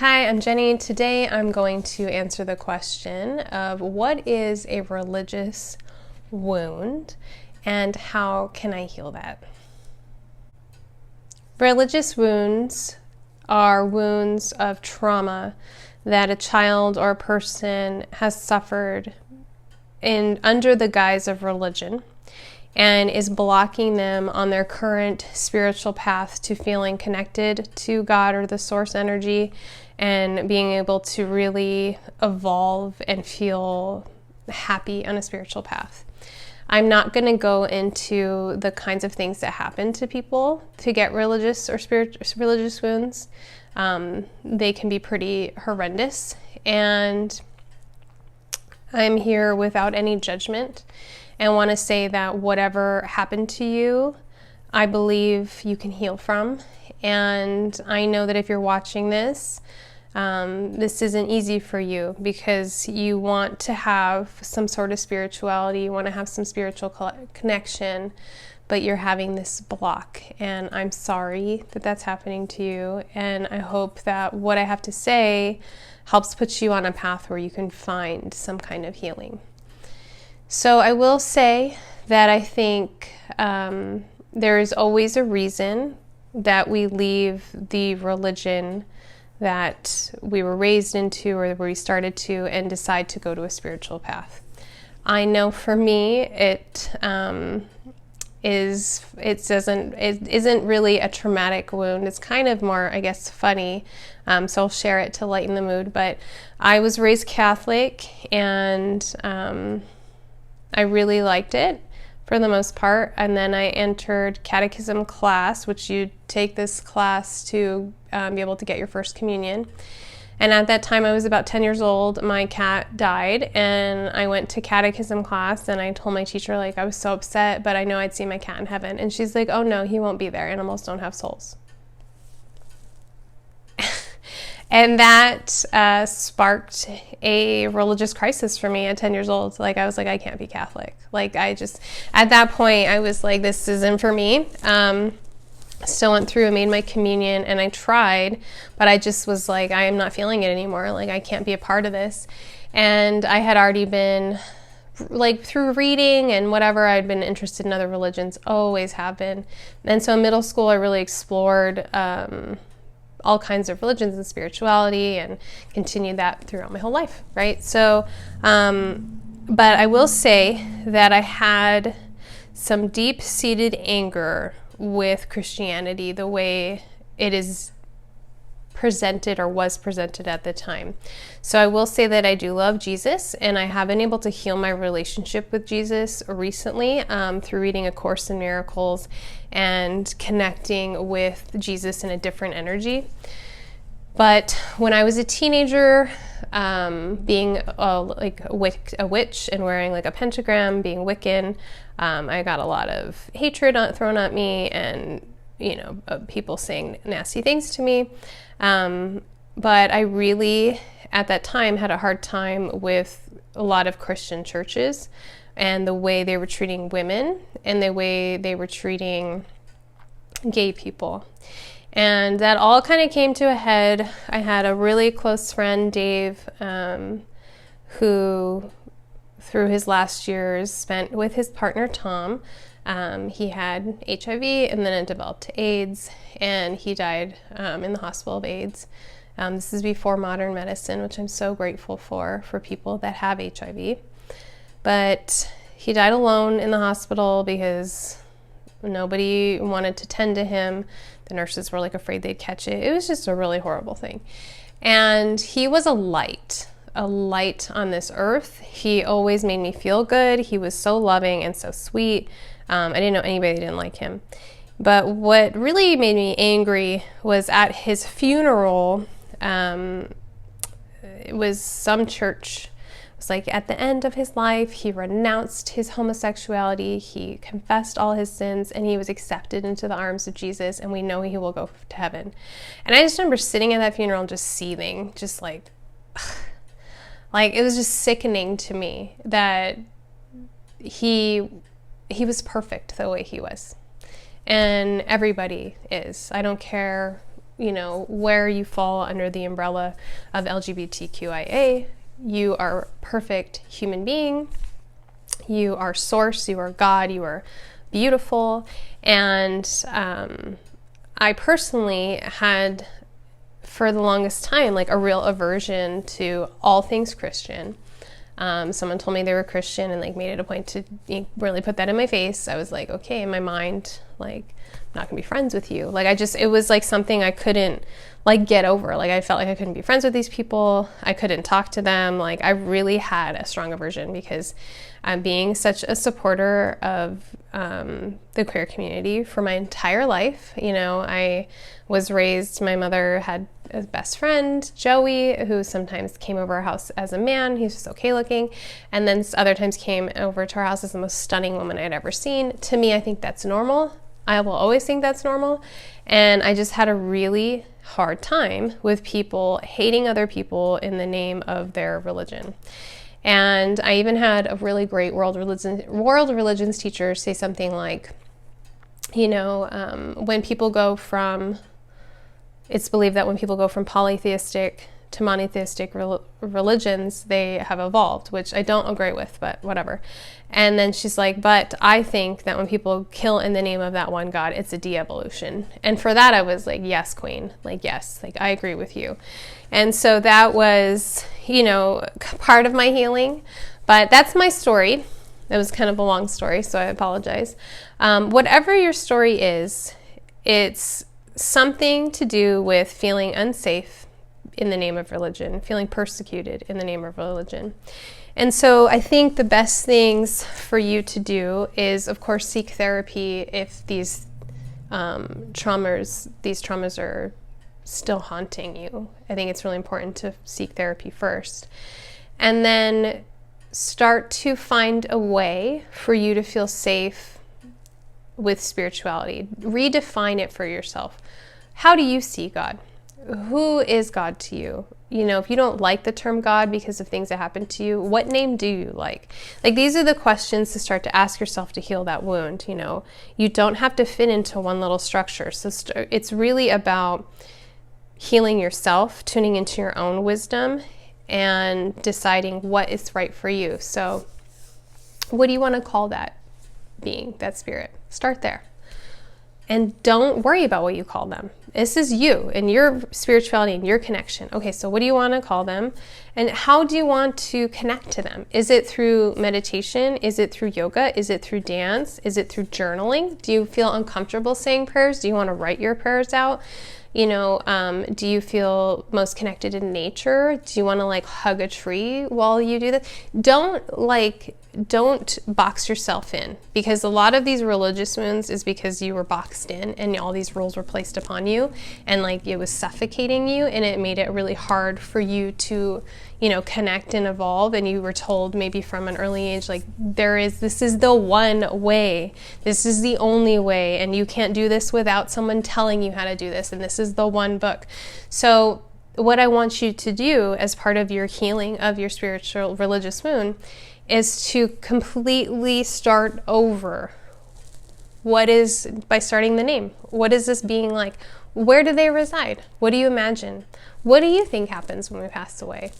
Hi, I'm Jenny. Today I'm going to answer the question of what is a religious wound and how can I heal that? Religious wounds are wounds of trauma that a child or a person has suffered under the guise of religion and is blocking them on their current spiritual path to feeling connected to God or the source energy and being able to really evolve and feel happy on a spiritual path. I'm not going to go into the kinds of things that happen to people to get religious or religious wounds. They can be pretty horrendous, and I'm here without any judgment and want to say that whatever happened to you, I believe you can heal from. And I know that if you're watching this, this isn't easy for you because you want to have some sort of spirituality, you want to have some spiritual connection, but you're having this block. And I'm sorry that that's happening to you. And I hope that what I have to say helps put you on a path where you can find some kind of healing. So I will say that I think there is always a reason that we leave the religion that we were raised into or where we started to and decide to go to a spiritual path. I know for me it isn't really a traumatic wound. It's kind of more, I guess, funny. So I'll share it to lighten the mood. But I was raised Catholic, and I really liked it for the most part. And then I entered catechism class, which you take this class to be able to get your first communion. And at that time, I was about 10 years old. My cat died, and I went to catechism class, and I told my teacher, I was so upset, but I know I'd see my cat in heaven. And she's like, "Oh no, he won't be there. Animals don't have souls." And that sparked a religious crisis for me at 10 years old. I was like, I can't be Catholic. At that point, I was like, this isn't for me. Still went through and made my communion, and I tried, but I just was like, I am not feeling it anymore. I can't be a part of this. And I had already been, through reading and whatever, I'd been interested in other religions, always have been. And so in middle school, I really explored all kinds of religions and spirituality and continued that throughout my whole life, right? So, but I will say that I had some deep-seated anger with Christianity, the way it is presented or was presented at the time. So I will say that I do love Jesus, and I have been able to heal my relationship with Jesus recently through reading A Course in Miracles and connecting with Jesus in a different energy. But when I was a teenager, being a witch and wearing a pentagram, being Wiccan, I got a lot of hatred thrown at me, and people saying nasty things to me. But I really, at that time, had a hard time with a lot of Christian churches and the way they were treating women and the way they were treating gay people. And that all kind of came to a head. I had a really close friend, Dave, who through his last years spent with his partner, Tom. He had HIV, and then it developed to AIDS, and he died in the hospital of AIDS. This is before modern medicine, which I'm so grateful for people that have HIV. But he died alone in the hospital because nobody wanted to tend to him. The nurses were afraid they'd catch it. It was just a really horrible thing. And he was a light on this earth. He always made me feel good. He was so loving and so sweet. I didn't know anybody that didn't like him. But what really made me angry was at his funeral, it was some church. It was at the end of his life, he renounced his homosexuality, he confessed all his sins, and he was accepted into the arms of Jesus, and we know he will go to heaven. And I just remember sitting at that funeral and just seething, just it was just sickening to me that he was perfect the way he was. And everybody is. I don't care where you fall under the umbrella of LGBTQIA. You are a perfect human being. You are source, you are God, you are beautiful. And I personally had, for the longest time, like a real aversion to all things Christian. Someone told me they were Christian and like made it a point to really put that in my face. I was like, okay, in my mind, like, I'm not gonna be friends with you. Like, it was like something I couldn't like get over. Like, I felt like I couldn't be friends with these people. I couldn't talk to them. Like, I really had a strong aversion because being such a supporter of the queer community for my entire life. I was raised, my mother had a best friend, Joey, who sometimes came over our house as a man. He was just okay looking. And then other times came over to our house as the most stunning woman I'd ever seen. To me, I think that's normal. I will always think that's normal. And I just had a really hard time with people hating other people in the name of their religion. And I even had a really great world religions teacher say something like, when people go from, it's believed that when people go from polytheistic to monotheistic religions, they have evolved, which I don't agree with, but whatever. And then she's like, but I think that when people kill in the name of that one God, it's a de-evolution. And for that, I was like, yes, queen, like, yes, like, I agree with you. And so that was, part of my healing, but that's my story. It was kind of a long story, so I apologize. Whatever your story is, it's something to do with feeling unsafe in the name of religion, feeling persecuted in the name of religion. And so I think the best things for you to do is, of course, seek therapy if these traumas are still haunting you. I think it's really important to seek therapy first. And then start to find a way for you to feel safe with spirituality. Redefine it for yourself. How do you see God? Who is God to you? If you don't like the term God because of things that happened to you, what name do you like? Like, these are the questions to start to ask yourself to heal that wound. You don't have to fit into one little structure. So it's really about healing yourself, tuning into your own wisdom, and deciding what is right for you. So what do you want to call that being, that spirit? Start there. And don't worry about what you call them. This is you and your spirituality and your connection. Okay, so what do you want to call them? And how do you want to connect to them? Is it through meditation? Is it through yoga? Is it through dance? Is it through journaling? Do you feel uncomfortable saying prayers? Do you want to write your prayers out? Do you feel most connected in nature? Do you want to like hug a tree while you do this? Don't box yourself in, because a lot of these religious wounds is because you were boxed in and all these rules were placed upon you, and like it was suffocating you, and it made it really hard for you to, connect and evolve. And you were told maybe from an early age, like, this is the one way, this is the only way, and you can't do this without someone telling you how to do this, and this is the one book. So what I want you to do as part of your healing of your spiritual religious wound is to completely start over. By starting the name. What is this being like? Where do they reside? What do you imagine? What do you think happens when we pass away?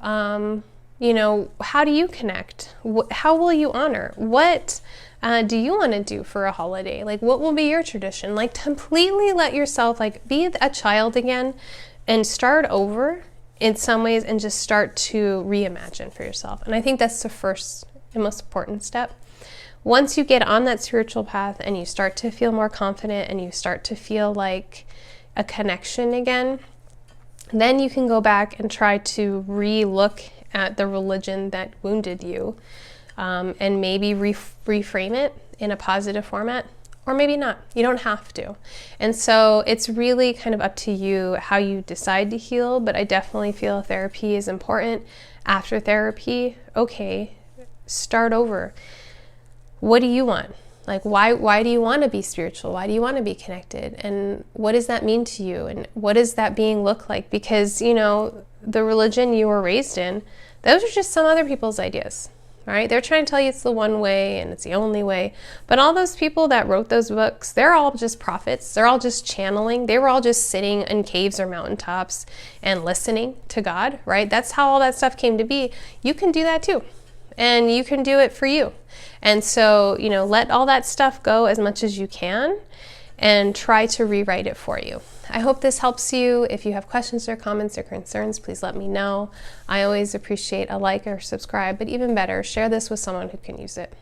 How do you connect? How will you honor? What do you want to do for a holiday? Like, what will be your tradition? Like, completely let yourself be a child again and start over in some ways, and just start to reimagine for yourself. And I think that's the first and most important step. Once you get on that spiritual path and you start to feel more confident and you start to feel like a connection again, then you can go back and try to re-look at the religion that wounded you, and maybe reframe it in a positive format. Or maybe not. You don't have to. And so it's really kind of up to you how you decide to heal, but I definitely feel therapy is important. After therapy, okay, start over. What do you want? Like, why do you want to be spiritual? Why do you want to be connected? And what does that mean to you? And what does that being look like? Because, the religion you were raised in, those are just some other people's ideas. right? They're trying to tell you it's the one way and it's the only way. But all those people that wrote those books, they're all just prophets. They're all just channeling. They were all just sitting in caves or mountaintops and listening to God, right? That's how all that stuff came to be. You can do that too. And you can do it for you. And so, let all that stuff go as much as you can and try to rewrite it for you. I hope this helps you. If you have questions or comments or concerns, please let me know. I always appreciate a like or subscribe, but even better, share this with someone who can use it.